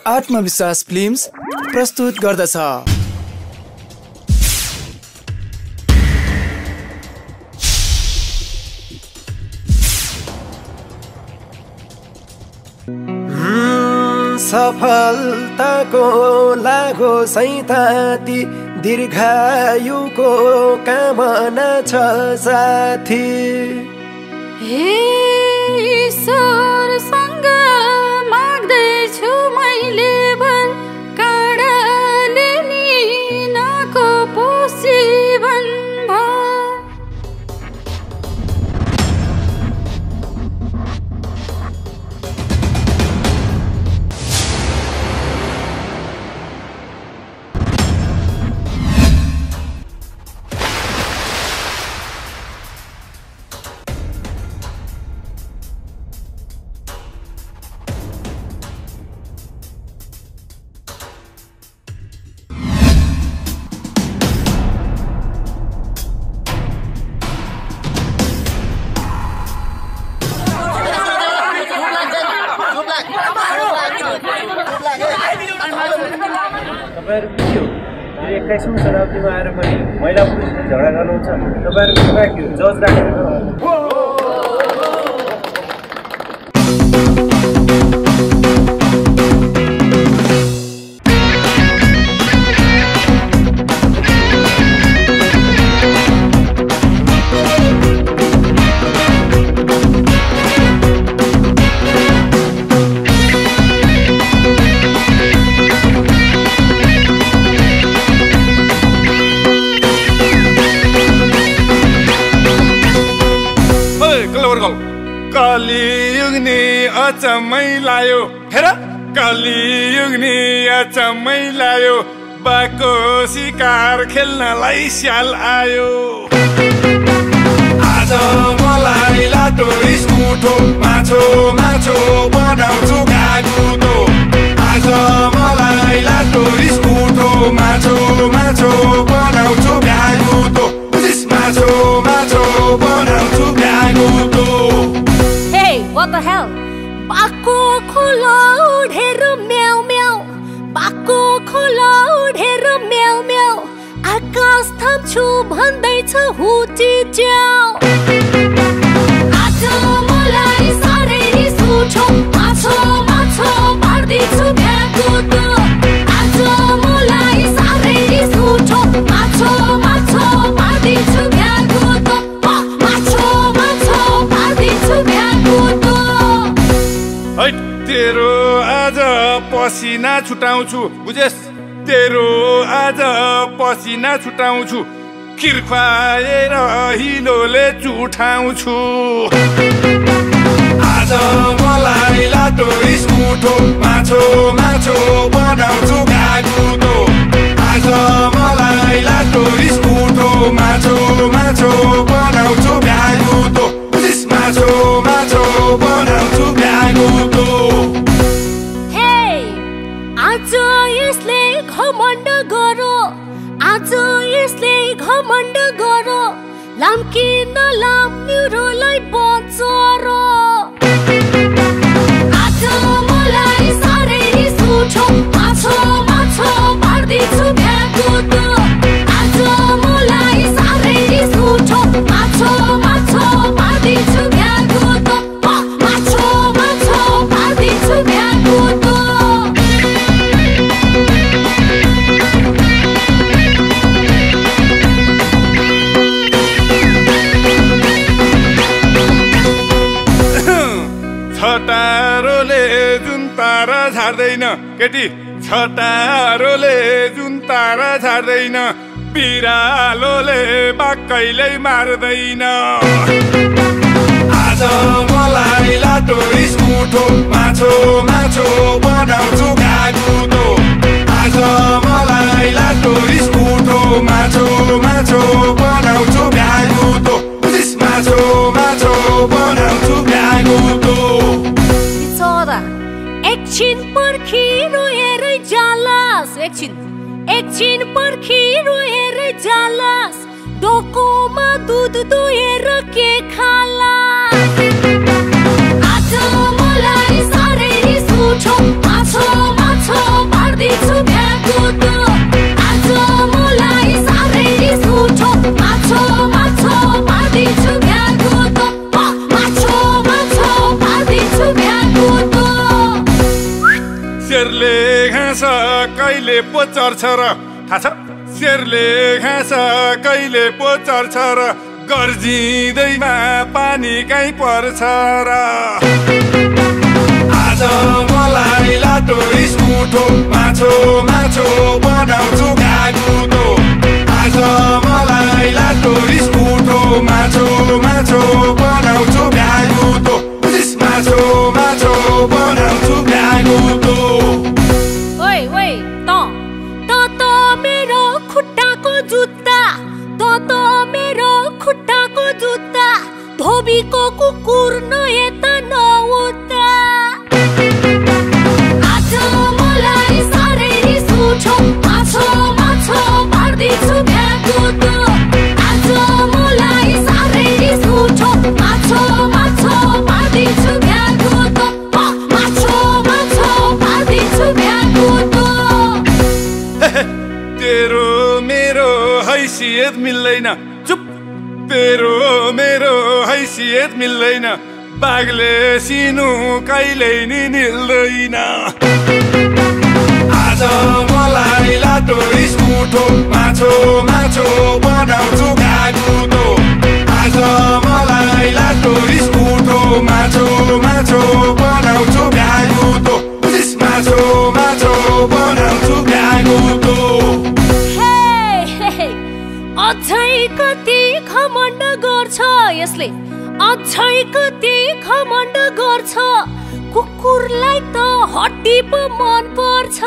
आत्मविश्वास फिल्म्स प्रस्तुत गर्दछ। सफलताको लागो सैताती दीर्घायुको कामना छ साथी। हे ईश्वरसँग माग्दैछु मैले वर काँडाले नि नाको पोसी भनभर। तपाईहरु 21औं शताब्दीमा आएर पनि महिला पुरुष झगडा गर्नुहुन्छ। तपाईहरुको कुरा के हो? जज राखेर कलियुग नि अचम्मै लायो। हेर कलियुग नि अचम्मै लायो। बाको शिकार खेल्नलाई स्याल आयो। आज मलाई लाटो रिस उठो माछो माछो बनाउँछु घागुतो। आज मलाई लाटो रिस उठो माछो माछो बनाउँछु घागुतो। माछो माछो बनाउँछु घागुतो। What the hell? बाको खोलो उडेर म्याउ म्याउ। बाको खोलो उडेर म्याउ म्याउ। आकाश थाप्छु भन्दैछ हुटी च्याउ। आज मलाई साह्रै रिस उठ्यो माछो माछो पार्दैछु भ्यागुतो। आज मलाई साह्रै रिस उठ्यो माछो माछो पार्दैछु भ्यागुतो। माछो माछो पार्दैछु भ्यागुतो। तेरो आज पसिना छुटाउँछु बुझेस। तेरो आज पसिना छुटाउँछु। खिर खुवाएर हिलोले चुठाउँछु। आज मलाई लाटो रिस उठो माछो माछो बनाउँछु घागुतो। आज मलाई लाटो रिस उठो माछो माछो बनाउँछु घागुतो। माछो माछो बनाउँछु घागुतो। आज यसले घमण्ड गरो। आज यसले घमण्ड गरो। लाम्किन लाम्युरोलाई बचरो। आज मलाई साह्रै रिस उठ्यो माछो माछो पार्दैछु भ्यागुतो। आज मलाई साह्रै रिस उठ्यो माछो माछो पार्दैछु भ्यागुतो। माछो माछो पार्दैछु भ्यागुतो। छटारोले जुन तारा झार्दैन केटी। छटारोले जुन तारा झार्दैन। बिरालोले बाक्कैले मार्दैन। आज मलाई लाटो रिस उठो माछो माछो बनाउँछु घागुतो। आज मलाई लाटो रिस उठो माछो माछो बनाउँछु घागुतो। माछो माछो बनाउँछु घागुतो। एकछिन पर्खिरहेरै जालास। एकछिन पर्खिरहेरै जालास। डोकोमा दुध दुहेर के खाला। आज मलाई साह्रै रिस उठ्यो माछो माछो शेरले घाँस कहिले पो चर्छ र थाहा छ शेरले घाँस कहिले पो चर्छ र गर्जिँदैमा पानी कहीँ पर्छ र आज मलाई लाटो स्कुटो माछो माछो बनाउँछु घागुतो आज मलाई लाटो स्कुटो माछो माछो बनाउँछु घागुतो माछो माछो बनाउँछु घागुतो ओइ ओइ त मेरो खुट्टाको जुत्ता त मेरो खुट्टाको जुत्ता धोबीको कुकुर न यता न उता आज मलाई साह्रै रिस उठ्यो माछो माछो पार्दैछु भ्यागुतो आज मलाई साह्रै रिस उठ्यो माछो माछो पार्दैछु भ्यागुतो माछो माछो पार्दैछु भ्यागुतो तेरो मेरो हैसियत मिल्दैन चुप तेरो मेरो हैसियत मिल्दैन बाघले सिनु कहिल्यै नि निल्दैन आज मलाई लाटो स्कुटो माछो माछो बनाउँछु घागुतो आज मलाई लाटो स्कुटो माछो माछो बनाउँछु घागुतो माछो माछो बनाउँछु घागुतो अझै कति घमण्ड गर्छ यसले अझै कति घमण्ड गर्छ कुकुरलाई त हड्डी पो मन पर्छ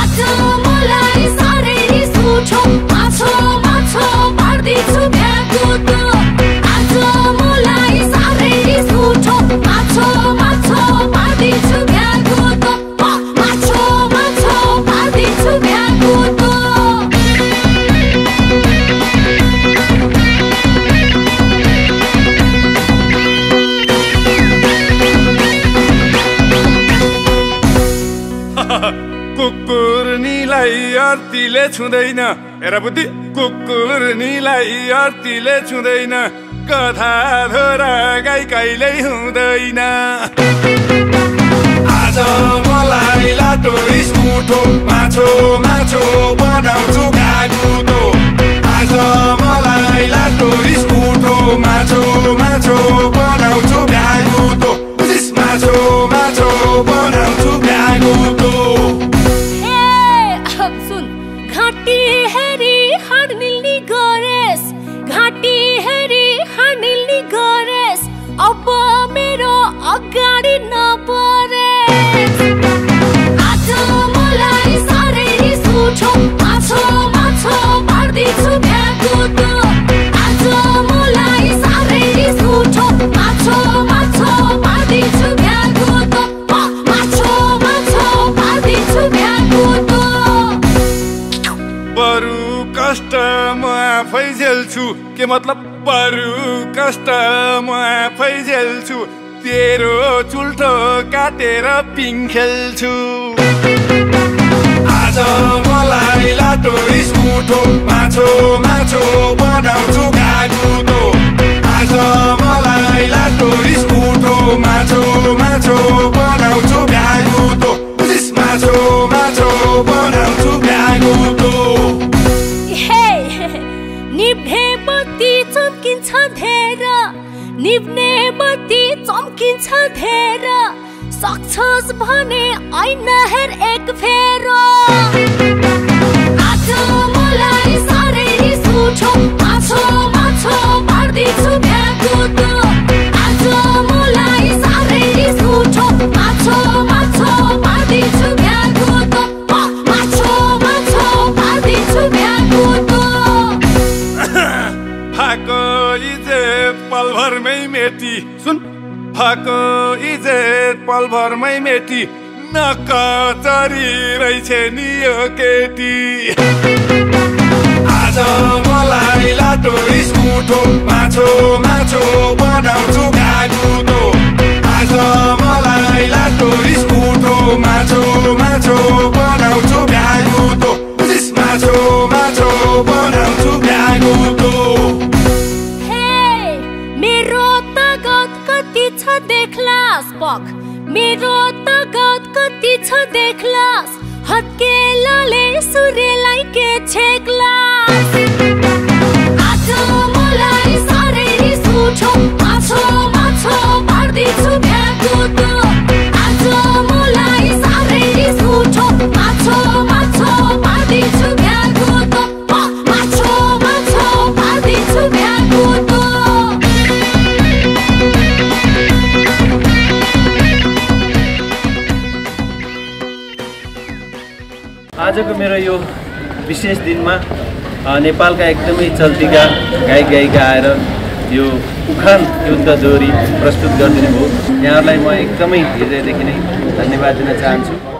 आज मलाई साह्रै रिस उठ्यो माछो माछो पार्दैछु भ्यागुतो आज मलाई साह्रै रिस उठ्यो माछो माछो पार्दैछु भ्यागुतो माछो माछो पार्दैछु भ्यागुतो कुकुरनीलाई अर्तीले छुँदैन हेर बुद्धि कुकुरनीलाई अर्तीले छुँदैन कथा धोरा गाई कहिल्यै हुँदैन आज मलाई लाटो स्कुटो माछो माछो बनाउँछु घागुतो आज मलाई लाटो स्कुटो माछो माछो बनाउँछु घागुतो माछो माछो बनाउँछु घागुतो घाँटी हेरी हानिल्ने गरेस घाँटी हेरी हानिल्ने गरेस अब मेरो अगाडि नपरेस आज मलाई साह्रै रिस उठ्यो माछो माछो पार्दैछु भ्यागुतो आज मलाई साह्रै रिस उठ्यो माछो माछो पार्दैछु भ्यागुतो माछो माछो पार्दैछु भ्यागुतो बरु कष्ट म आफै झेल्छु के मतलब बरु कष्ट म आफै झेल्छु तेरो चुल्ठो काटेर पिङ खेल्छु आज मलाई लाटो स्कुटो माछो माछो बनाउँछु घागुतो आज मलाई लाटो स्कुटो माछो माछो बनाउँछु घागुतो माछो माछो बनाउँछु घागुतो निभ्ने बत्ती चम्किन्छ धेर निभ्ने बत्ती चम्किन्छ धेर सक्छस् भने ऐना हेर एक फेरो आज मलाई साह्रै रिस उठ्यो माछो माछो पार्दैछु भ्यागुतो आज मलाई साह्रै रिस उठ्यो माछो माछो पार्दैछु भ्यागुतो माछो माछो पार्दैछु भ्यागुतो फाको इज्जत पलभरमै मेटी सुन फाको इज्जत पलभरमै मेटी नकचरी रहेछ नि यो केटी आज मलाई लाटो स्कुटो माछो माछो बनाउँछु घागुतो आज मलाई लाटो स्कुटो माछो माछो बनाउँछु घागुतो माछो माछो बनाउँछु घागुतो मेरो तागत कति छ देख्लास् पख मेरो तागत बाँकी छ देख्लास हत्केलाले सूर्यलाई के छेक्लास आज मलाई साह्रै रिस उठ्यो माछो माछो पार्दैछु भ्याकुत आज मलाई साह्रै रिस उठ्यो माछो माछो पार्दैछु भ्याकुत माछो माछो पार्दैछु भ्याकुत आजको मेरो यो विशेष दिनमा नेपालका एकदमै चल्तीका गायक गायिका आएर यो उखान युद्ध दोहोरी प्रस्तुत गरिदिनु भयो। यहाँहरूलाई म एकदमै हृदयदेखि नै धन्यवाद दिन चाहन्छु।